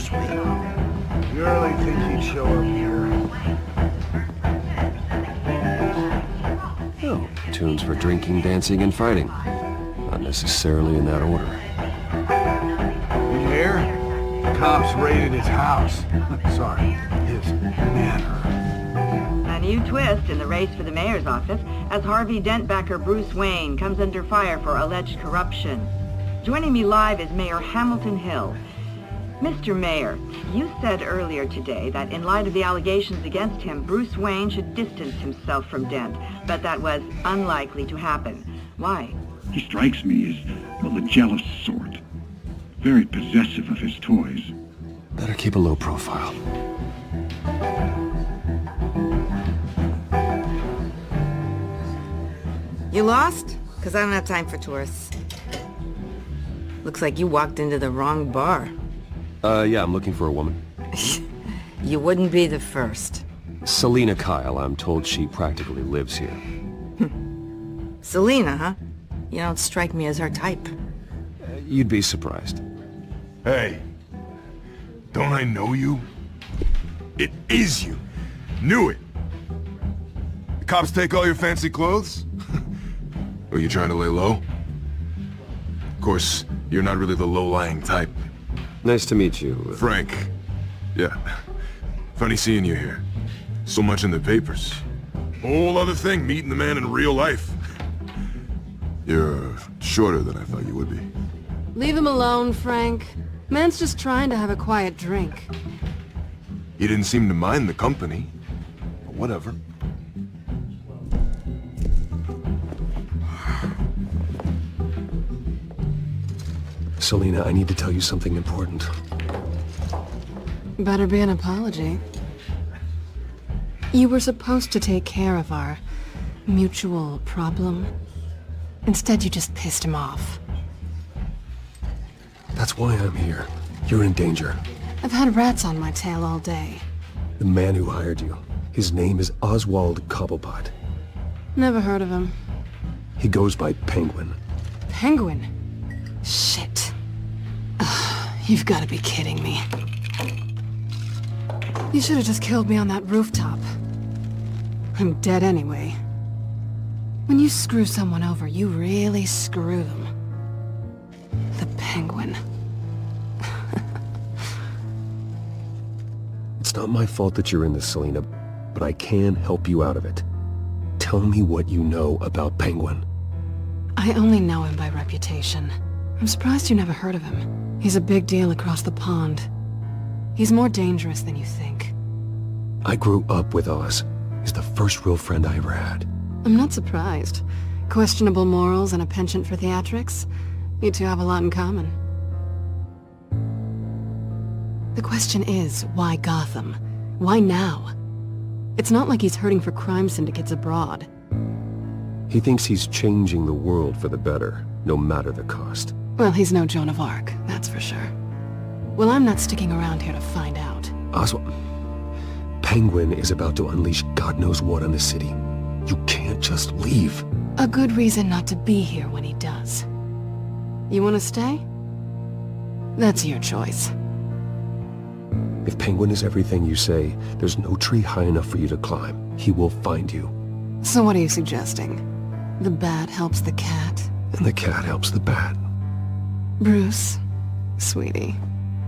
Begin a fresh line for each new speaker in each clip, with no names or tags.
Bruce Wayne. You really think he'd show up here?
Oh, tunes for drinking, dancing, and fighting. Not necessarily in that order.
You hear? The cops raided his house. Sorry, his manor.
A new twist in the race for the mayor's office as Harvey Dent-backer Bruce Wayne comes under fire for alleged corruption. Joining me live is Mayor Hamilton Hill. Mr. Mayor, you said earlier today that in light of the allegations against him, Bruce Wayne should distance himself from Dent, but that was unlikely to happen. Why?
He strikes me as, well, the jealous sort. Very possessive of his toys.
Better keep a low profile.
You lost? Because I don't have time for tourists. Looks like you walked into the wrong bar.
Yeah, I'm looking for a woman.
You wouldn't be the first.
Selina Kyle, I'm told she practically lives here.
Selina, huh? You don't strike me as her type.
You'd be surprised.
Hey, don't I know you? It is you. Knew it. The cops take all your fancy clothes? Are you trying to lay low? Of course, you're not really the low-lying type.
Nice to meet you.
Frank. Yeah. Funny seeing you here. So much in the papers. Whole other thing, meeting the man in real life. You're shorter than I thought you would be.
Leave him alone, Frank. Man's just trying to have a quiet drink.
You didn't seem to mind the company. But whatever.
Selina, I need to tell you something important.
Better be an apology. You were supposed to take care of our mutual problem. Instead, you just pissed him off.
That's why I'm here. You're in danger.
I've had rats on my tail all day.
The man who hired you, his name is Oswald Cobblepot.
Never heard of him.
He goes by Penguin.
Penguin? Shit. Ugh, you've got to be kidding me. You should have just killed me on that rooftop. I'm dead anyway. When you screw someone over, you really screw them. The Penguin.
It's not my fault that you're in this, Selina, but I can help you out of it. Tell me what you know about Penguin.
I only know him by reputation. I'm surprised you never heard of him. He's a big deal across the pond. He's more dangerous than you think.
I grew up with Oz. He's the first real friend I ever had.
I'm not surprised. Questionable morals and a penchant for theatrics. You two have a lot in common. The question is, why Gotham? Why now? It's not like he's hurting for crime syndicates abroad.
He thinks he's changing the world for the better, no matter the cost.
Well, he's no Joan of Arc, that's for sure. Well, I'm not sticking around here to find out.
Oswald, Penguin is about to unleash God knows what on the city. You can't just leave.
A good reason not to be here when he does. You want to stay? That's your choice.
If Penguin is everything you say, there's no tree high enough for you to climb. He will find you.
So what are you suggesting? The bat helps the cat?
And the cat helps the bat.
Bruce, sweetie,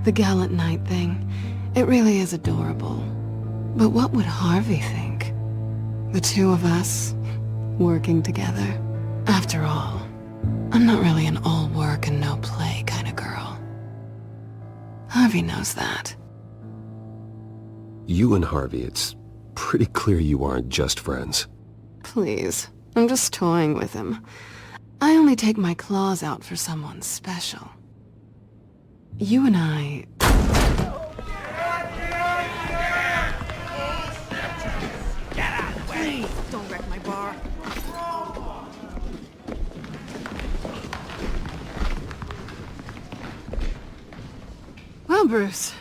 the gallant knight thing, it really is adorable. But what would Harvey think? The two of us, working together. After all, I'm not really an all work and no play kind of girl. Harvey knows that.
You and Harvey, it's pretty clear you aren't just friends.
Please, I'm just toying with him. I only take my claws out for someone special. You and I...
Get out of the way! Please, don't wreck my bar.
Well, Bruce,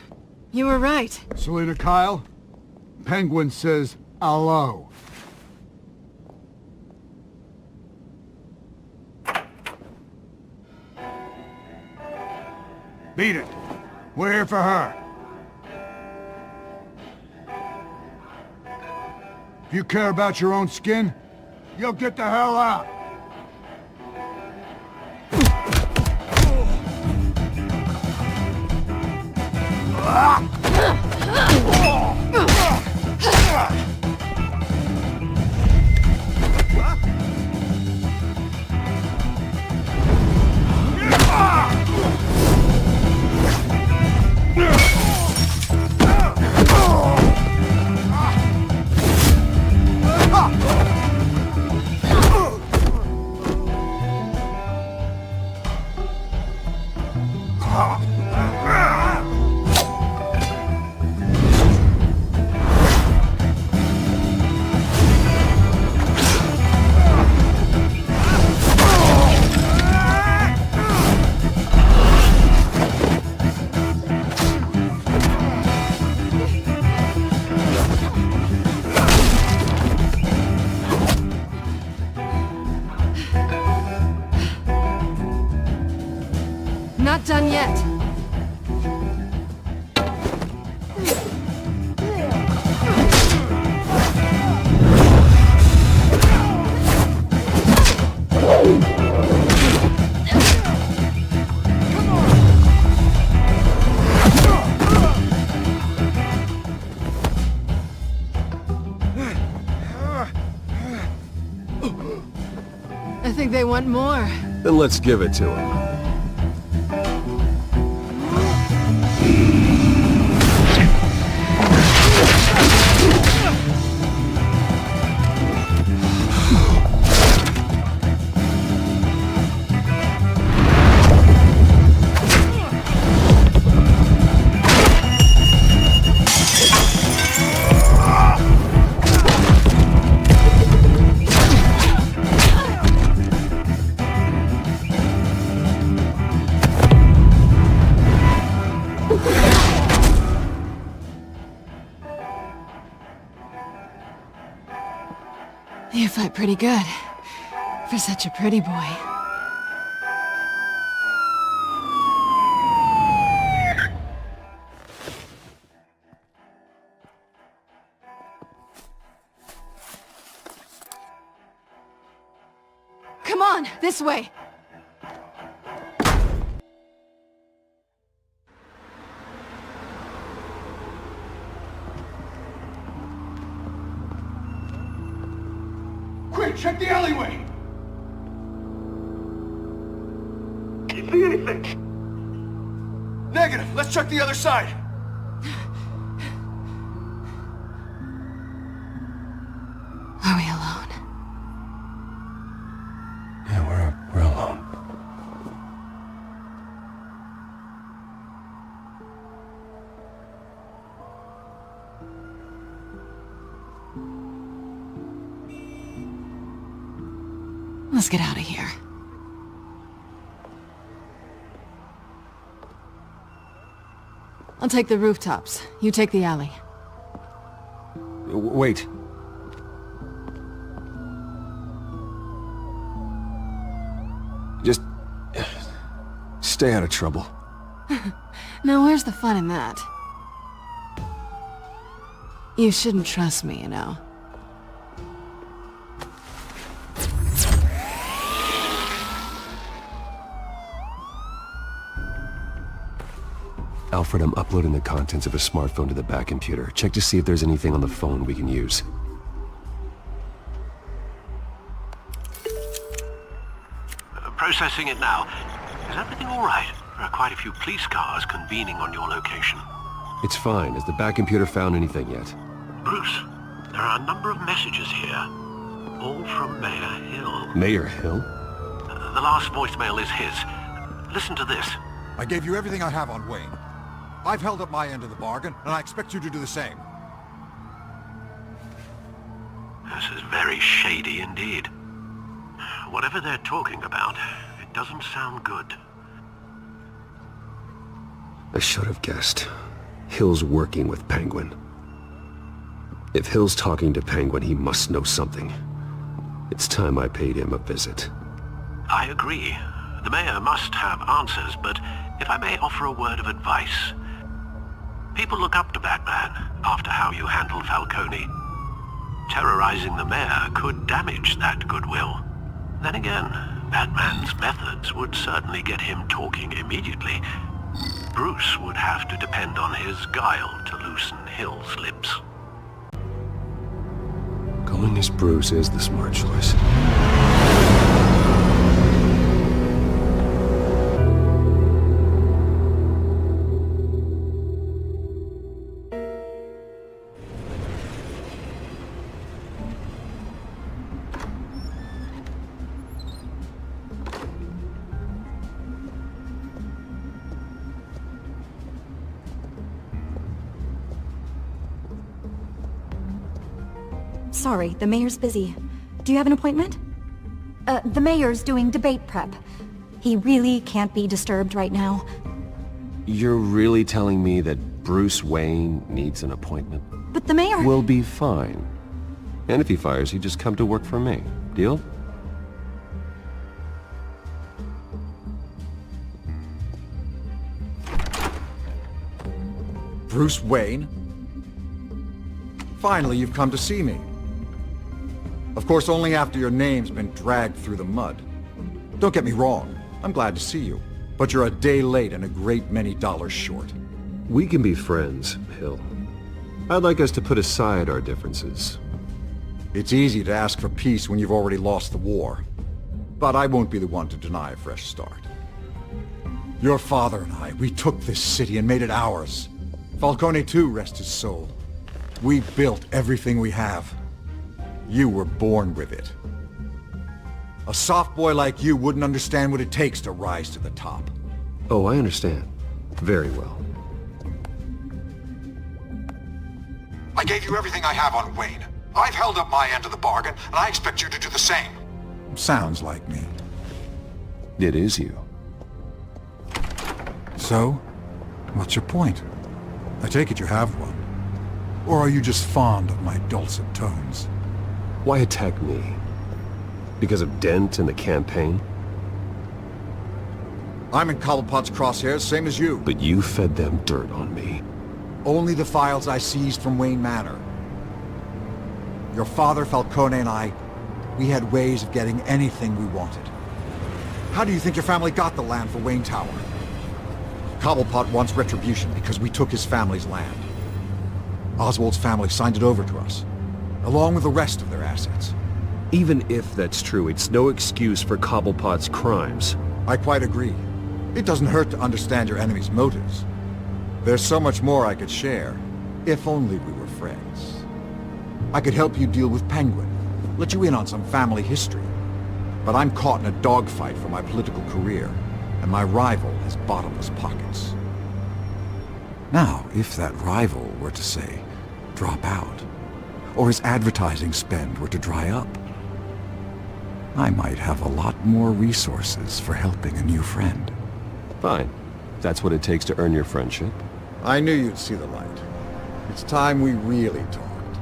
you were right.
Selina Kyle? Penguin says hello. Beat it. We're here for her. If you care about your own skin, you'll get the hell out.
Not done yet. I think they want more.
Then let's give it to him.
You fight pretty good, for such a pretty boy. Come on, this way!
Quick, check the alleyway!
Can you see anything?
Negative. Let's check the other side.
Are we alone?
Yeah, we're alone.
Let's get out of here. I'll take the rooftops. You take the alley.
Wait. Just... stay out of trouble.
Now where's the fun in that? You shouldn't trust me, you know.
Alfred, I'm uploading the contents of a smartphone to the back computer. Check to see if there's anything on the phone we can use.
Processing it now. Is everything all right? There are quite a few police cars convening on your location.
It's fine. Has the back computer found anything yet?
Bruce, there are a number of messages here. All from Mayor Hill.
Mayor Hill?
The last voicemail is his. Listen to this.
I gave you everything I have on Wayne. I've held up my end of the bargain, and I expect you to do the same.
This is very shady indeed. Whatever they're talking about, it doesn't sound good.
I should have guessed. Hill's working with Penguin. If Hill's talking to Penguin, he must know something. It's time I paid him a visit.
I agree. The mayor must have answers, but if I may offer a word of advice. People look up to Batman after how you handled Falcone. terrorizing the mayor could damage that goodwill. Then again, Batman's methods would certainly get him talking immediately. Bruce would have to depend on his guile to loosen Hill's lips.
Going as Bruce is the smart choice.
Sorry, the mayor's busy. Do you have an appointment?
The mayor's doing debate prep. He really can't be disturbed right now.
You're really telling me that Bruce Wayne needs an appointment?
But the mayor...
We'll be fine. And if he fires, he'd just come to work for me. Deal?
Bruce Wayne? Finally, you've come to see me. Of course, only after your name's been dragged through the mud. Don't get me wrong, I'm glad to see you. But you're a day late and a great many dollars short.
We can be friends, Hill. I'd like us to put aside our differences.
It's easy to ask for peace when you've already lost the war. But I won't be the one to deny a fresh start. Your father and I, we took this city and made it ours. Falcone too, rest his soul. We built everything we have. You were born with it. A soft boy like you wouldn't understand what it takes to rise to the top.
Oh, I understand. Very well.
I gave you everything I have on Wayne. I've held up my end of the bargain, and I expect you to do the same. Sounds like me.
It is you.
So, what's your point? I take it you have one. Or are you just fond of my dulcet tones?
Why attack me? Because of Dent and the campaign?
I'm in Cobblepot's crosshairs, same as you.
But you fed them dirt on me.
Only the files I seized from Wayne Manor. Your father, Falcone, and I, we had ways of getting anything we wanted. How do you think your family got the land for Wayne Tower? Cobblepot wants retribution because we took his family's land. Oswald's family signed it over to us, along with the rest of their assets.
Even if that's true, it's no excuse for Cobblepot's crimes.
I quite agree. It doesn't hurt to understand your enemy's motives. There's so much more I could share, if only we were friends. I could help you deal with Penguin, let you in on some family history. But I'm caught in a dogfight for my political career, and my rival has bottomless pockets. Now, if that rival were to say, drop out, or his advertising spend were to dry up, I might have a lot more resources for helping a new friend.
Fine. That's what it takes to earn your friendship.
I knew you'd see the light. It's time we really talked.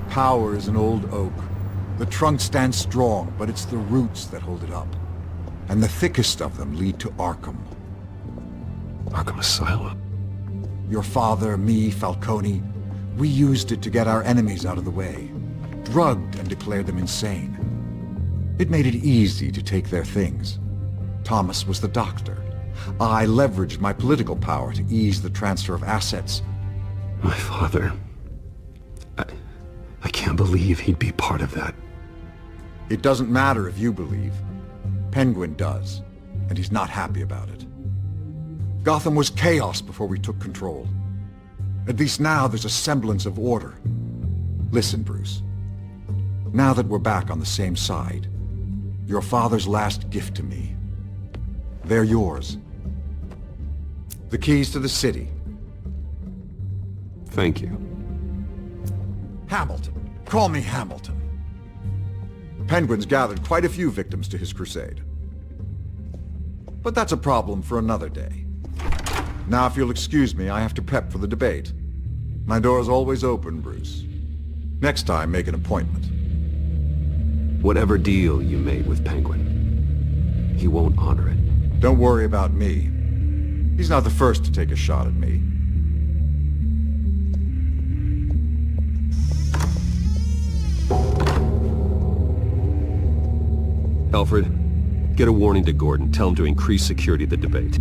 Power is an old oak. The trunk stands strong, but it's the roots that hold it up. And the thickest of them lead to Arkham.
Arkham Asylum?
Your father, me, Falcone, we used it to get our enemies out of the way. Drugged and declared them insane. It made it easy to take their things. Thomas was the doctor. I leveraged my political power to ease the transfer of assets.
My father... I can't believe he'd be part of that.
It doesn't matter if you believe. Penguin does, and he's not happy about it. Gotham was chaos before we took control. At least now there's a semblance of order. Listen, Bruce. Now that we're back on the same side, your father's last gift to me, they're yours. The keys to the city.
Thank you.
Hamilton. Call me Hamilton. Penguin's gathered quite a few victims to his crusade. But that's a problem for another day. Now, if you'll excuse me, I have to prep for the debate. My door is always open, Bruce. Next time, make an appointment.
Whatever deal you made with Penguin, he won't honor it.
Don't worry about me. He's not the first to take a shot at me.
Alfred, get a warning to Gordon. Tell him to increase security of the debate.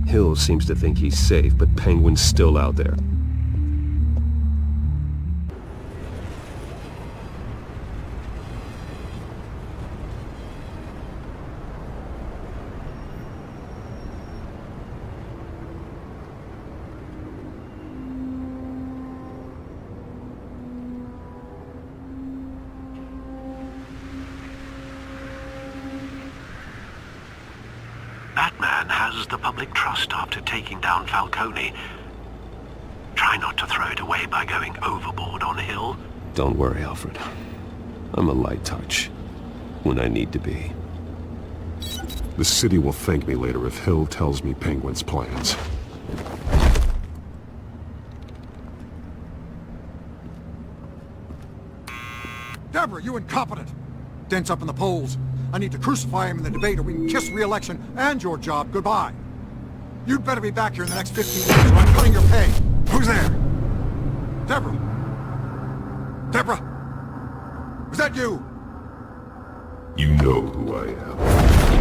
Hill seems to think he's safe, but Penguin's still out there.
Batman has the public trust after taking down Falcone. Try not to throw it away by going overboard on Hill.
Don't worry, Alfred. I'm a light touch. When I need to be.
The city will thank me later if Hill tells me Penguin's plans.
Deborah, you incompetent! Dent's up in the polls. I need to crucify him in the debate or we can kiss re-election and your job goodbye. You'd better be back here in the next 15 minutes or I'm cutting your pay. Who's there? Deborah? Deborah? Was that you?
You know who I am.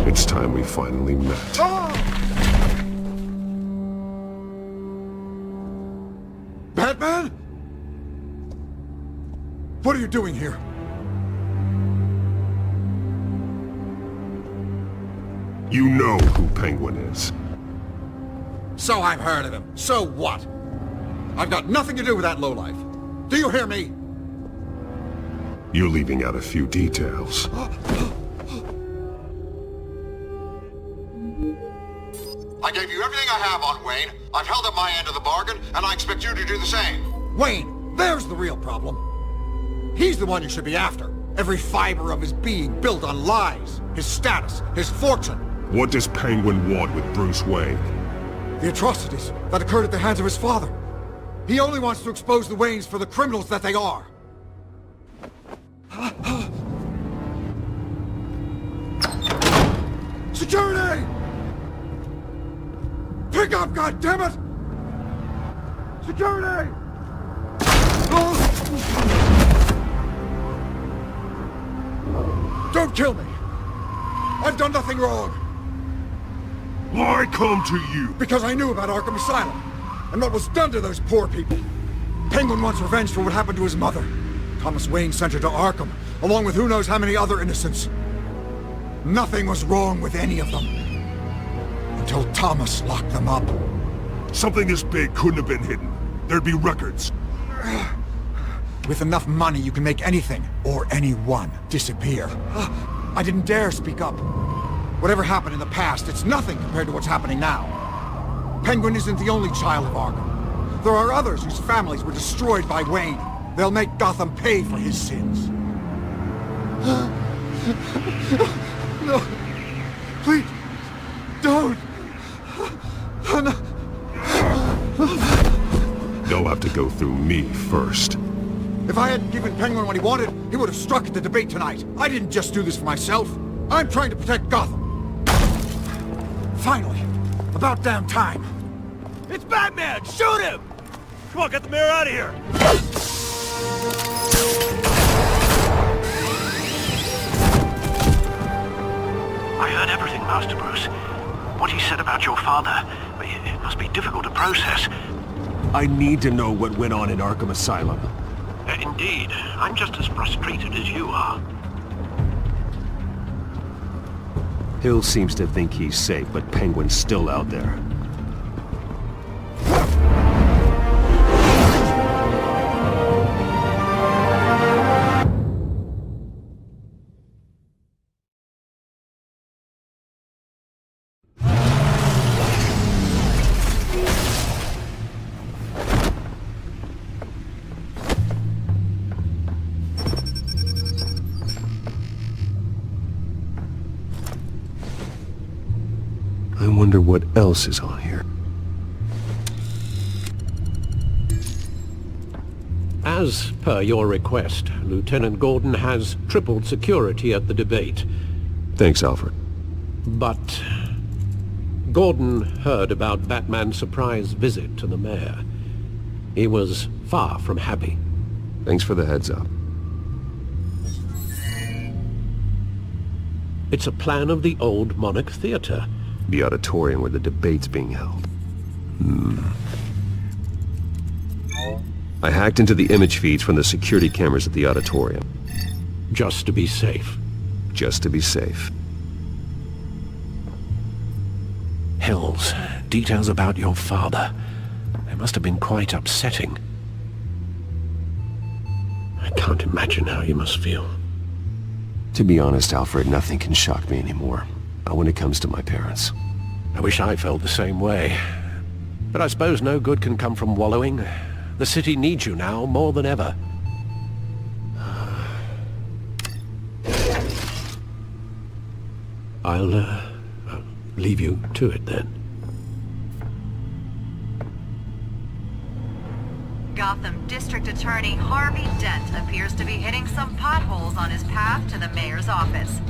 It's time we finally met.
Oh! Batman? What are you doing here?
You know who Penguin is.
So I've heard of him. So what? I've got nothing to do with that lowlife. Do you hear me?
You're leaving out a few details.
I gave you everything I have on Wayne. I've held up my end of the bargain, and I expect you to do the same. Wayne, there's the real problem. He's the one you should be after. Every fiber of his being built on lies, his status, his fortune.
What does Penguin want with Bruce Wayne?
The atrocities that occurred at the hands of his father. He only wants to expose the Waynes for the criminals that they are. Security! Pick up, goddammit! Security! Don't kill me! I've done nothing wrong!
Why come to you?
Because I knew about Arkham Asylum, and what was done to those poor people. Penguin wants revenge for what happened to his mother. Thomas Wayne sent her to Arkham, along with who knows how many other innocents. Nothing was wrong with any of them. Until Thomas locked them up.
Something this big couldn't have been hidden. There'd be records.
With enough money, you can make anything, or anyone, disappear. I didn't dare speak up. Whatever happened in the past, it's nothing compared to what's happening now. Penguin isn't the only child of Arkham. There are others whose families were destroyed by Wayne. They'll make Gotham pay for his sins. No. Please. Don't. No.
They'll have to go through me first.
If I hadn't given Penguin what he wanted, he would have struck at the debate tonight. I didn't just do this for myself. I'm trying to protect Gotham. Finally. About damn time.
It's Batman! Shoot him! Come on, get the mayor out of here!
I heard everything, Master Bruce. What he said about your father, it must be difficult to process.
I need to know what went on in Arkham Asylum.
Indeed. I'm just as frustrated as you are.
Hill seems to think he's safe, but Penguin's still out there. I wonder what else is on here.
As per your request, Lieutenant Gordon has tripled security at the debate.
Thanks, Alfred.
But Gordon heard about Batman's surprise visit to the mayor. He was far from happy.
Thanks for the heads up.
It's a plan of the old Monarch Theatre.
The auditorium where the debate's being held. I hacked into the image feeds from the security cameras at the auditorium.
Just to be safe.
Just to be safe.
Hills, details about your father. They must have been quite upsetting. I can't imagine how you must feel.
To be honest, Alfred, nothing can shock me anymore. Not when it comes to my parents.
I wish I felt the same way. But I suppose no good can come from wallowing. The city needs you now more than ever. I'll leave you to it then.
Gotham District Attorney Harvey Dent appears to be hitting some potholes on his path to the mayor's office.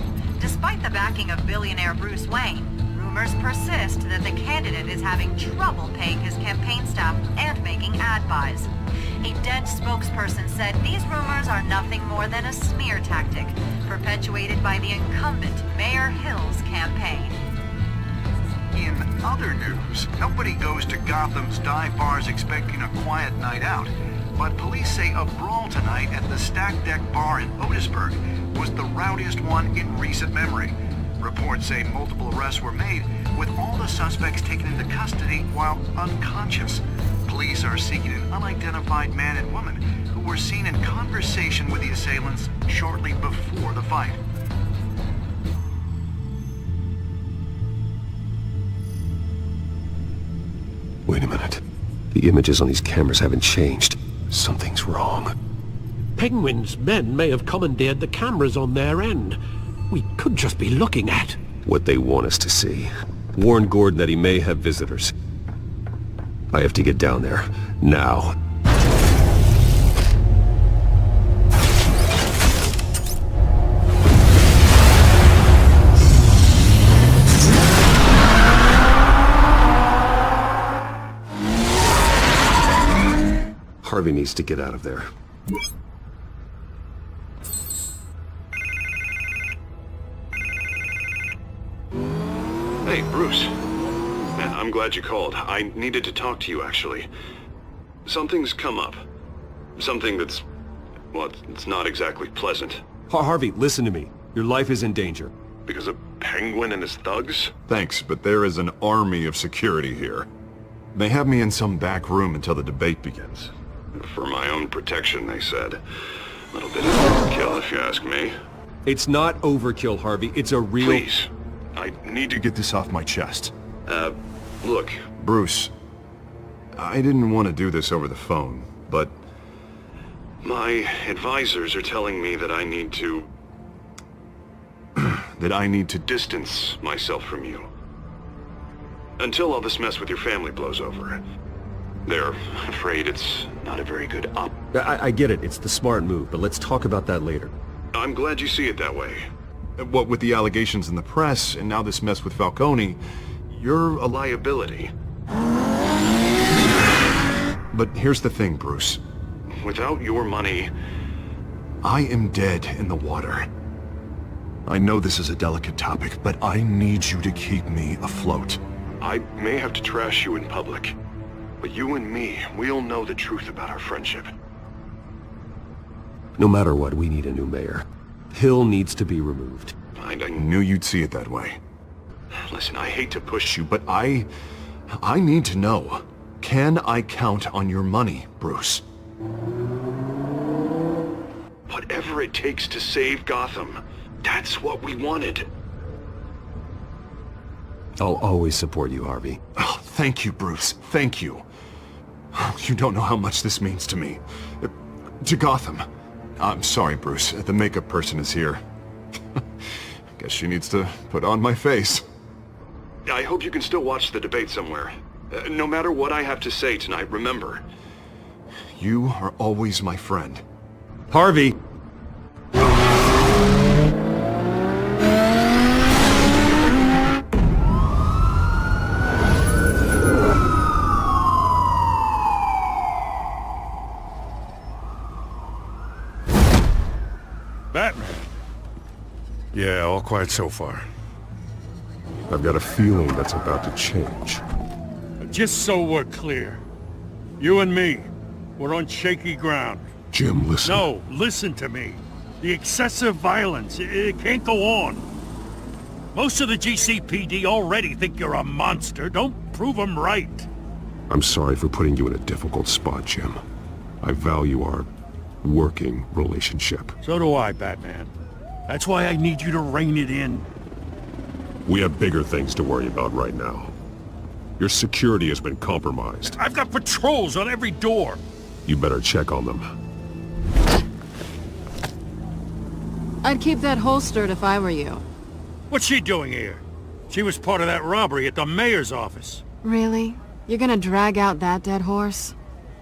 Despite the backing of billionaire Bruce Wayne, rumors persist that the candidate is having trouble paying his campaign staff and making ad buys. A Dent spokesperson said these rumors are nothing more than a smear tactic perpetuated by the incumbent Mayor Hill's campaign.
In other news, nobody goes to Gotham's dive bars expecting a quiet night out, but police say a brawl tonight at the Stack Deck Bar in Otisburg was the rowdiest one in recent memory. Reports say multiple arrests were made, with all the suspects taken into custody while unconscious. Police are seeking an unidentified man and woman who were seen in conversation with the assailants shortly before the fight.
Wait a minute. The images on these cameras haven't changed. Something's wrong.
Penguin's men may have commandeered the cameras on their end. We could just be looking at
what they want us to see. Warn Gordon that he may have visitors. I have to get down there. Now. Harvey needs to get out of there.
Hey, Bruce. Man, I'm glad you called. I needed to talk to you, actually. Something's come up. Something that's... well, it's not exactly pleasant.
Harvey, listen to me. Your life is in danger.
Because of Penguin and his thugs?
Thanks, but there is an army of security here. They have me in some back room until the debate begins.
For my own protection, they said. A little bit of overkill, if you ask me.
It's not overkill, Harvey. It's a real...
Please. I need to
Get this off my chest.
Look.
Bruce, I didn't want to do this over the phone, but...
my advisors are telling me that I need to...
that I need to
distance myself from you. Until all this mess with your family blows over. They're afraid it's not a very good op...
I get it. It's the smart move, but let's talk about that later.
I'm glad you see it that way.
What with the allegations in the press, and now this mess with Falcone, you're a
liability.
But here's the thing, Bruce.
Without your money...
I am dead in the water. I know this is a delicate topic, but I need you to keep me afloat.
I may have to trash you in public, but you and me, we'll know the truth about our friendship.
No matter what, we need a new mayor. Hill needs to be removed.
I knew you'd see it that way.
Listen, I hate to push you,
But I need to know. Can I count on your money, Bruce?
whatever it takes to save Gotham. That's what we wanted.
I'll always support you, Harvey.
Oh, thank you, Bruce. Thank you. You don't know how much this means to me. To Gotham. I'm sorry, Bruce. The makeup person is here. Guess she needs to put on my face.
I hope you can still watch the debate somewhere. No matter what I have to say tonight, remember.
You are always my friend.
Harvey!
Batman! Yeah, all quiet so far.
I've got a feeling that's about to change.
Just so we're clear, you and me, we're on shaky ground.
Jim, listen.
No, listen to me. The excessive violence, it can't go on. Most of the GCPD already think you're a monster. Don't prove them right.
I'm sorry for putting you in a difficult spot, Jim. I value our working relationship.
So do I, Batman. That's why I need you to rein it in.
We have bigger things to worry about right now. Your security has been compromised.
I've got patrols on every door.
You better check on them.
I'd keep that holstered if I were you.
What's she doing here? She was part of that robbery at the mayor's office.
Really? You're gonna drag out that dead horse?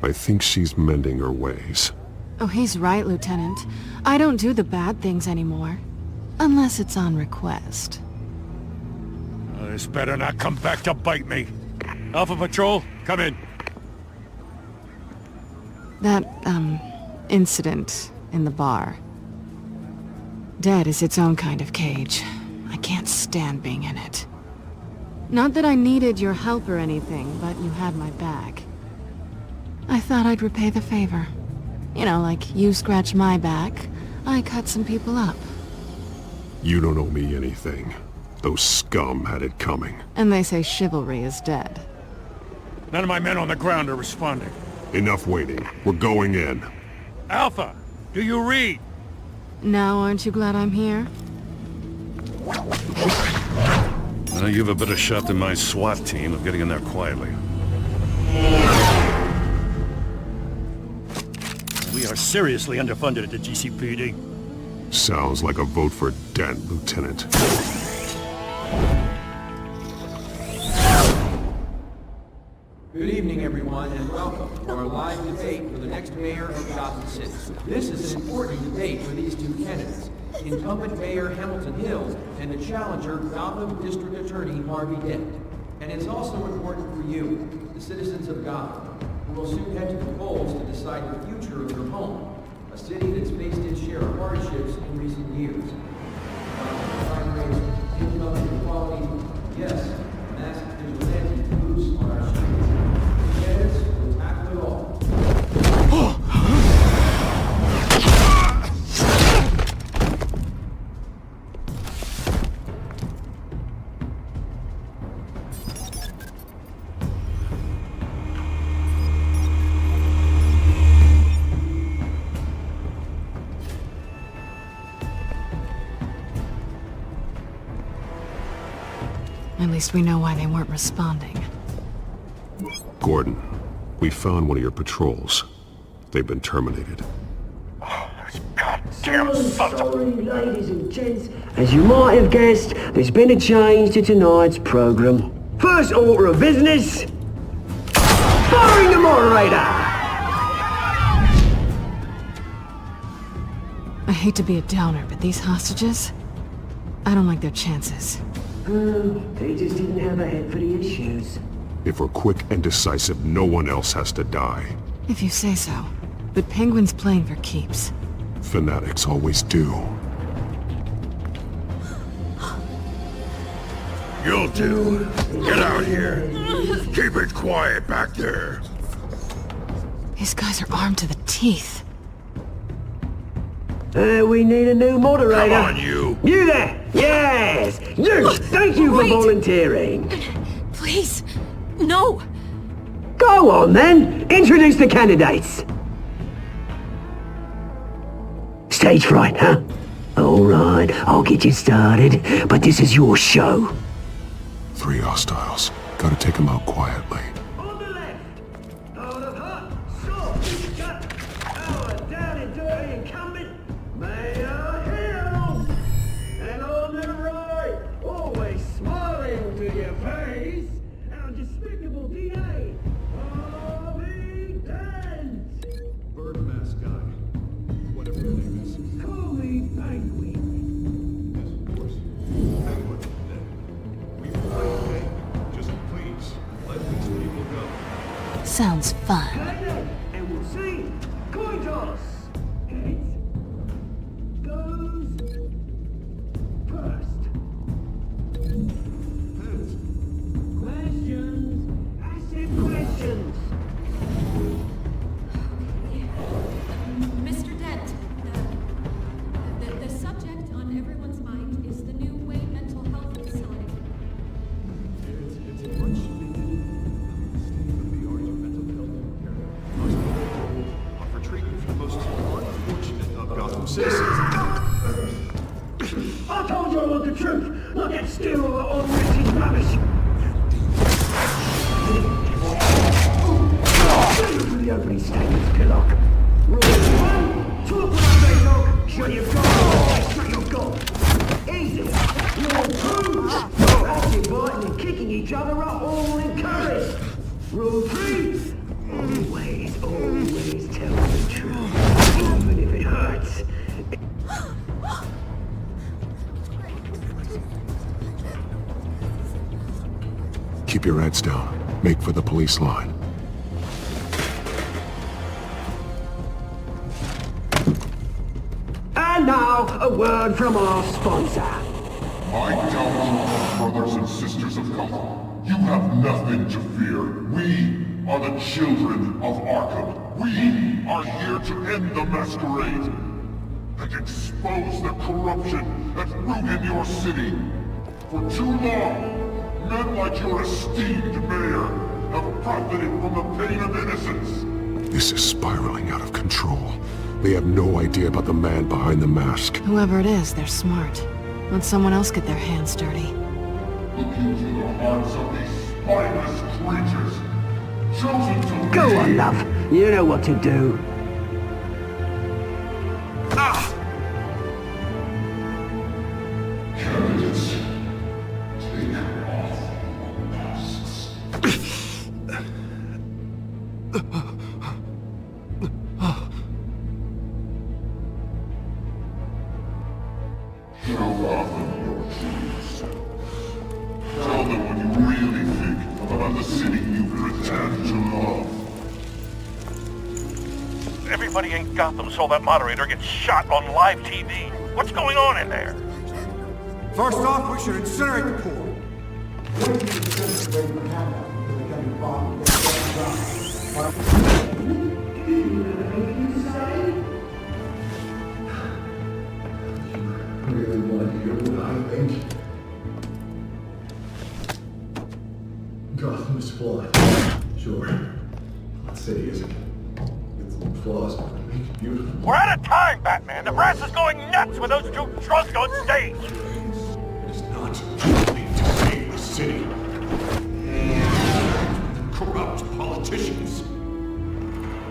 I think she's mending her ways.
Oh, he's right, Lieutenant. I don't do the bad things anymore. Unless it's on request.
This better not come back to bite me. Alpha Patrol, come in.
That, incident in the bar. Dead is its own kind of cage. I can't stand being in it. Not that I needed your help or anything, but you had my back. I thought I'd repay the favor. You know, like you scratch my back, I cut some people up.
You don't owe me anything. Those scum had it coming.
And they say chivalry is dead.
None of my men on the ground are responding.
Enough waiting. We're going in.
Alpha, do you read?
Now aren't you glad I'm here?
You have a better shot than my SWAT team of getting in there quietly.
We are seriously underfunded at the GCPD.
Sounds like a vote for Dent, Lieutenant.
Good evening, everyone, and welcome to our live debate for the next mayor of Gotham City. This is an important debate for these two candidates, incumbent Mayor Hamilton Hill and the challenger Gotham District Attorney Harvey Dent. And it's also important for you, the citizens of Gotham, who will soon head to the polls to decide the future of your home, a city that's faced its share of hardships in recent years. Crime rates, income inequality, yes, mass vigilante groups on our streets. Candidates will tackle it all.
At least we know why they weren't responding.
Gordon, we found one of your patrols. They've been terminated.
Sorry, ladies and gents. As you might have guessed, there's been a change to tonight's program. First order of business, firing the moderator!
I hate to be a downer, but these hostages, I don't like their chances.
They just didn't have a head for the issues.
If we're quick and decisive, no one else has to die.
If you say so. But Penguin's playing for keeps.
Fanatics always do.
You'll do. Get out here. Keep it quiet back there.
These guys are armed to the teeth.
We need a new moderator.
Come on, you.
You there! Yes! You! Thank you for volunteering.
Please, no.
Go on, then. Introduce the candidates. Stage fright, huh? All right, I'll get you started, but this is your show.
3 hostiles. Gotta take them out quietly.
On the left, out of hot, soft, cut, our down and dirty incumbent, Mayor Hill. And on the right, always smiling to your face, our despicable DA, Harvey Dent.
Bird mask guy. Whatever your name is.
Call me Penguin.
Yes, of course. Penguin. We fight, okay? Just please, let these people go.
Sounds fun.
And we'll see. Coin toss. Heads. Goes.
Gotham citizens.
I told you I want the truth, not that steal all that unwritten rubbish. For the opening statements, Pillock. Rule 1, talk when they talk, shut your gob, shut your gob. Easy. Rule 2, acting, biting and kicking each other up, all encouraged. Rule 3, always tell the truth, even if it hurts.
Keep your heads down. Make for the police line.
And now, a word from our sponsor.
My doubtful brothers and sisters of Gotham, you have nothing to fear. We are the children of Arkham. We are here to end the masquerade and expose the corruption that's rooted your city. For too long, men like your esteemed mayor have profited from the pain of innocence.
This is spiraling out of control. They have no idea about the man behind the mask.
Whoever it is, they're smart. Let someone else get their hands dirty.
Look into the hearts of these spineless creatures, chosen to
Go on, love. You know what to do.
Candidates, take off your masks. Show Gotham your true self. Tell them what you really think about the city you pretend to love.
Everybody in Gotham saw that moderator get shot on live TV. What's going on in there?
First off, we should incinerate the poor.
Really want to hear what I think?
Gotham is flawed. Sure. That city isn't. It's some flaws, but it makes it beautiful.
We're out of time, Batman. The brass is going nuts with those two drunks on stage.
It is not something to save the city. Corrupt politicians.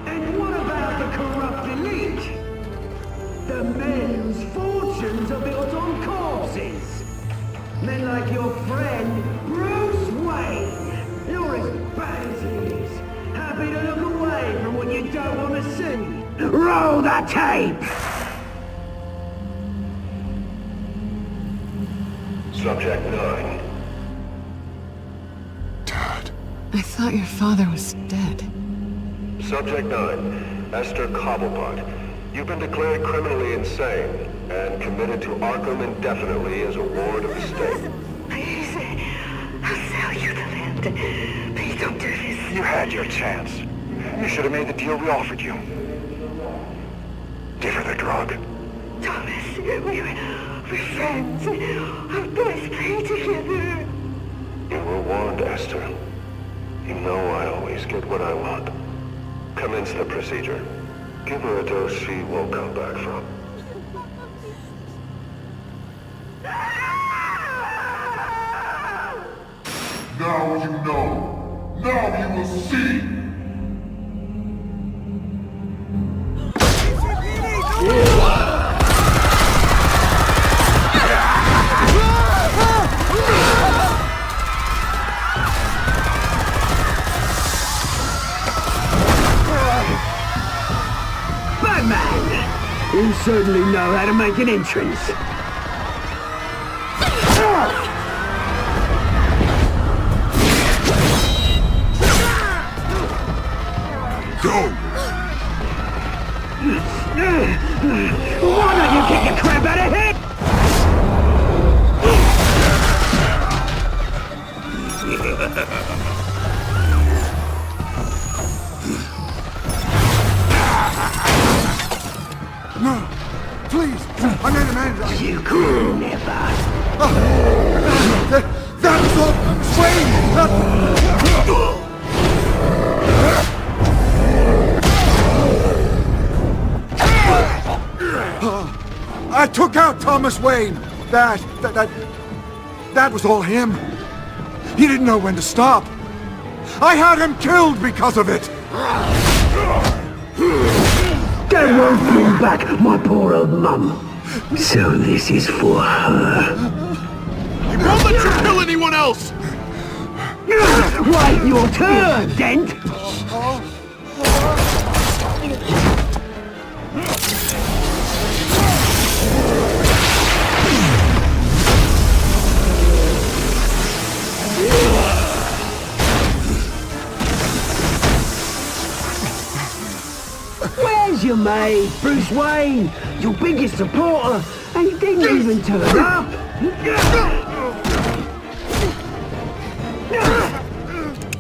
And what about the corrupt elite? The men whose fortunes are built on corpses. Men like your friend, Bruce Wayne. You're as bad as he is. Happy to look away from what you don't want to see. Roll the tape!
Subject 9.
I thought your father was dead.
Subject 9, Esther Cobblepot. You've been declared criminally insane and committed to Arkham indefinitely as a ward of the state.
Please, I'll sell you the land. Please don't do this.
You had your chance. You should have made the deal we offered you. Give her the drug.
Thomas, we're friends. Our boys play together.
You were warned, Esther. You know I always get what I want. Commence the procedure. Give her a dose she won't come back from.
Now you know. Now you will see.
Batman! You certainly know how to make an entrance.
Go!
Why don't you kick the crap out of him?
No! Please! I made a man.
You could never.
That's all! Wait! I took out Thomas Wayne. That was all him. He didn't know when to stop. I had him killed because of it.
That won't bring back my poor old mum. So this is for her.
He won't let you kill anyone else!
Wait your turn, Dent! Where's your mate, Bruce Wayne? Your biggest supporter, and he didn't even turn up!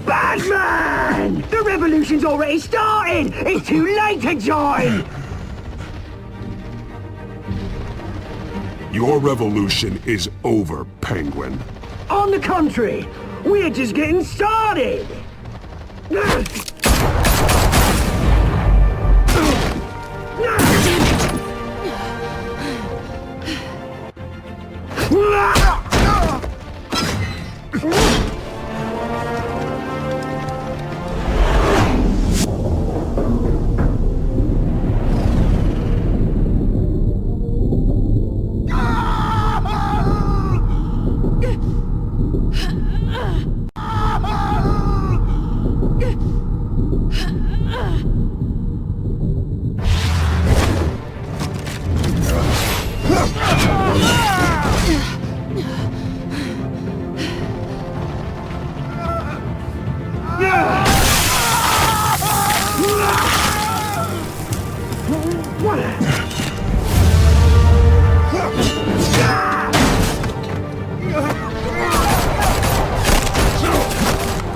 Batman! The revolution's already started! It's too late to join!
Your revolution is over, Penguin.
On the contrary, we're just getting started!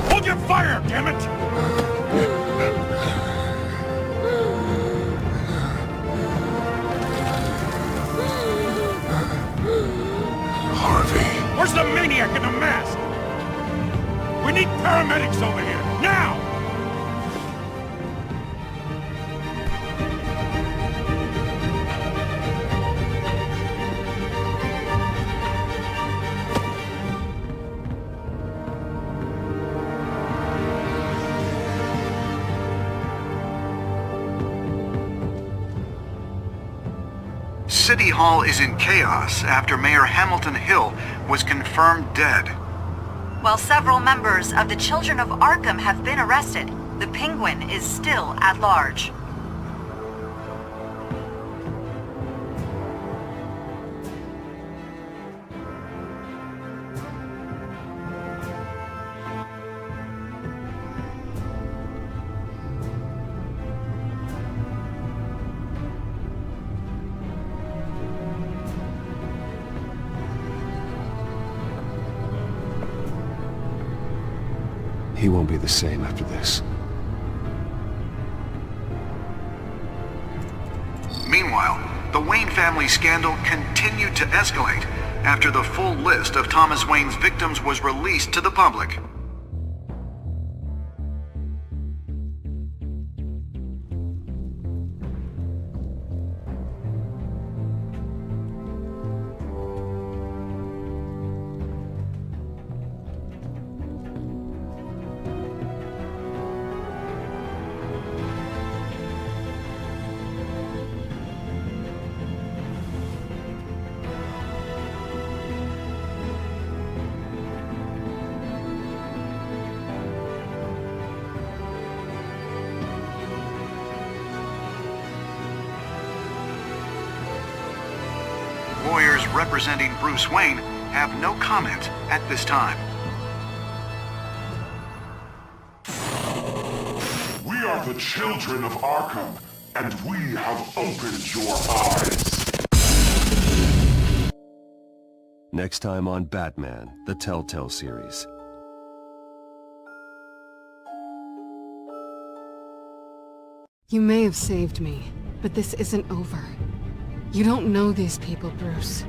Hold your fire, damn it!
Harvey.
Where's the maniac in the mask? We need paramedics over here, now!
City Hall is in chaos after Mayor Hamilton Hill was confirmed dead.
While several members of the Children of Arkham have been arrested, the Penguin is still at large.
He won't be the same after this.
Meanwhile, the Wayne family scandal continued to escalate after the full list of Thomas Wayne's victims was released to the public. Lawyers representing Bruce Wayne have no comment at this time.
We are the children of Arkham, and we have opened your eyes.
Next time on Batman, the Telltale series.
You may have saved me, but this isn't over. You don't know these people, Bruce.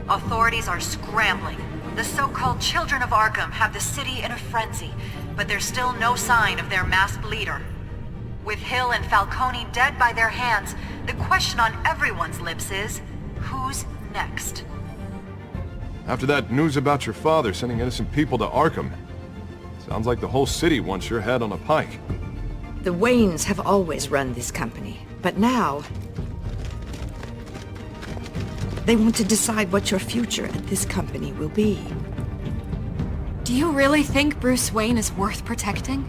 Authorities are scrambling. The so-called Children of Arkham have the city in a frenzy, but there's still no sign of their masked leader. With Hill and Falcone dead by their hands, the question on everyone's lips is, who's next?
After that news about your father sending innocent people to Arkham, sounds like the whole city wants your head on a pike.
The Waynes have always run this company, but now they want to decide what your future at this company will be.
Do you really think Bruce Wayne is worth protecting?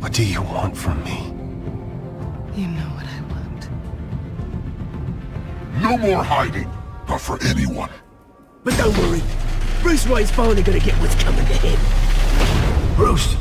What do you want from me?
You know what I want.
No more hiding, not for anyone.
But don't worry, Bruce Wayne's finally gonna get what's coming to him.
Bruce,